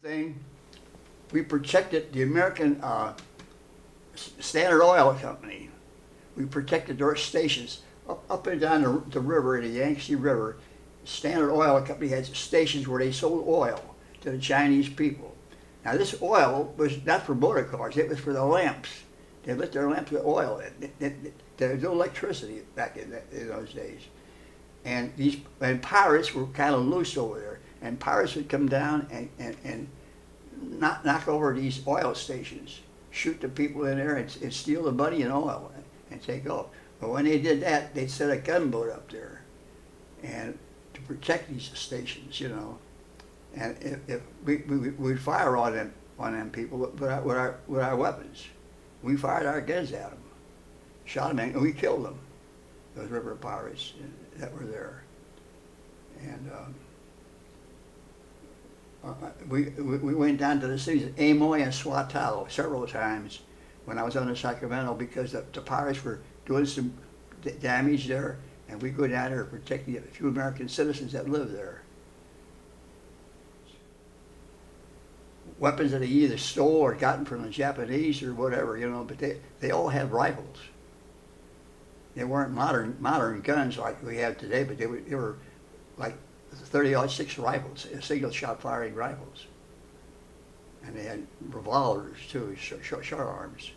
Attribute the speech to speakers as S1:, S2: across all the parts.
S1: thing, we protected the American Standard Oil Company. We protected their stations up and down the river, the Yangtze River. Standard Oil Company had stations where they sold oil to the Chinese people. Now this oil was not for motor cars, it was for the lamps. They lit their lamps with oil. There was no electricity back in those days. And pirates were kind of loose over there. And pirates would come down and knock over these oil stations, shoot the people in there and steal the money and oil and take off. But when they did that, they'd set a gunboat up there and to protect these stations, you know. And if we'd fire on them people with our weapons. We fired our guns at them, shot them, and we killed them, those river pirates that were there. And we went down to the cities of Amoy and Swatalo several times when I was on the Sacramento because the pirates were doing some damage there, and we go down there to protect the few American citizens that live there. Weapons that they either stole or gotten from the Japanese or whatever, you know, but they all had rifles. They weren't modern guns like we have today, but they were like 30-06 rifles, single shot firing rifles. And they had revolvers too, short arms.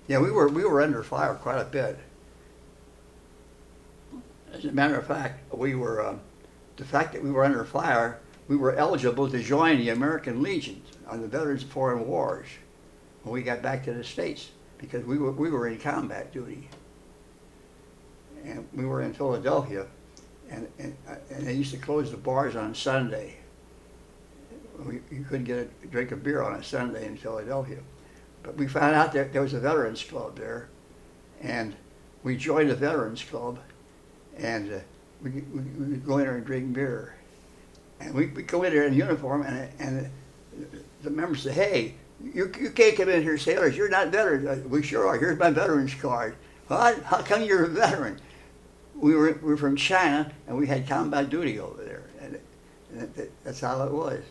S1: Yeah, we were under fire quite a bit. As a matter of fact, the fact that we were under fire, we were eligible to join the American Legion on the Veterans of Foreign Wars when we got back to the States because we were in combat duty. And we were in Philadelphia, and they used to close the bars on Sunday. You couldn't get a drink of beer on a Sunday in Philadelphia. But we found out that there was a Veterans Club there, and we joined the Veterans Club, and we go in there and drink beer. And we go in there in uniform, and the members say, "Hey, you can't come in here, sailors. You're not veterans." "We sure are. Here's my veterans card." "What? How come you're a veteran?" We were from China, and we had combat duty over there, and that's how it was.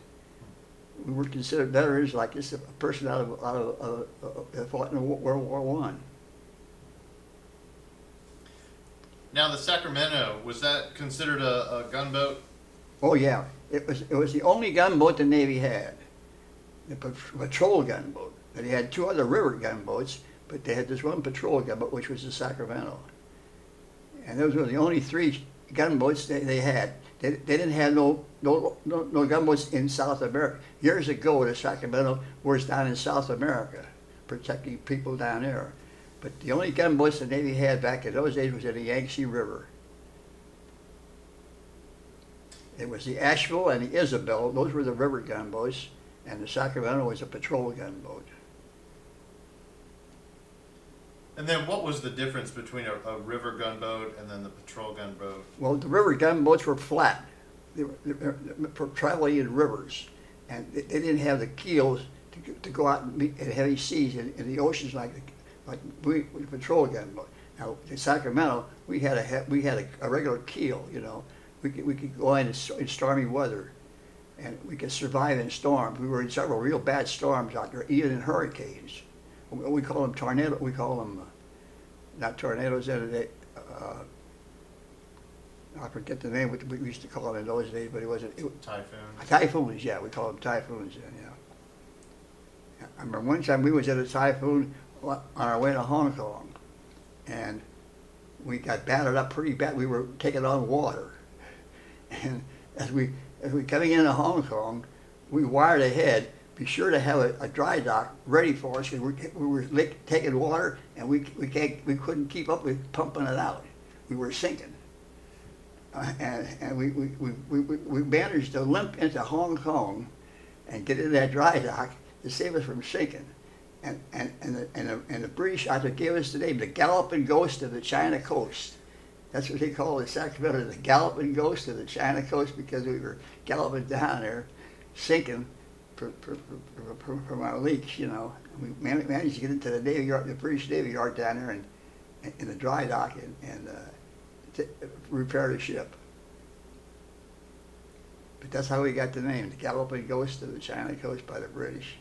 S1: We were considered veterans, like just a person out of that fought in World War I.
S2: Now the Sacramento, was that considered a gunboat?
S1: Oh yeah, it was the only gunboat the Navy had, the patrol gunboat. They had two other river gunboats, but they had this one patrol gunboat, which was the Sacramento. And those were the only three gunboats they had. They didn't have no gunboats in South America. Years ago, the Sacramento was down in South America, protecting people down there. But the only gunboats the Navy had back in those days was in the Yangtze River. It was the Asheville and the Isabel. Those were the river gunboats, and the Sacramento was a patrol gunboat.
S2: And then what was the difference between a river gunboat and then the patrol gunboat?
S1: Well, the river gunboats were flat. They were for traveling in rivers, and they didn't have the keels to go out and meet in heavy seas in the oceans like we patrol gunboat. Now, in Sacramento, we had a regular keel, you know. We could go in stormy weather, and we could survive in storms. We were in several real bad storms out there, even in hurricanes. We call them tornadoes. We call them not tornadoes. I forget the name. We used to call them in those days, but it wasn't.
S2: Typhoons.
S1: Typhoons, yeah. We call them typhoons. Yeah. I remember one time we was at a typhoon on our way to Hong Kong, and we got battered up pretty bad. We were taking on water, and as we coming into Hong Kong, we wired ahead. Be sure to have a dry dock ready for us because we were taking water and we couldn't keep up with pumping it out. We were sinking, and we managed to limp into Hong Kong and get in that dry dock to save us from sinking. And the British out there gave us the name, the Galloping Ghost of the China Coast. That's what they call the Sacramento, the Galloping Ghost of the China Coast, because we were galloping down there, sinking from our leaks, you know. We managed to get into the Navy Yard, the British Navy Yard down there, and in the dry dock, and repair the ship. But that's how we got the name, the Galloping Ghost of the China Coast by the British.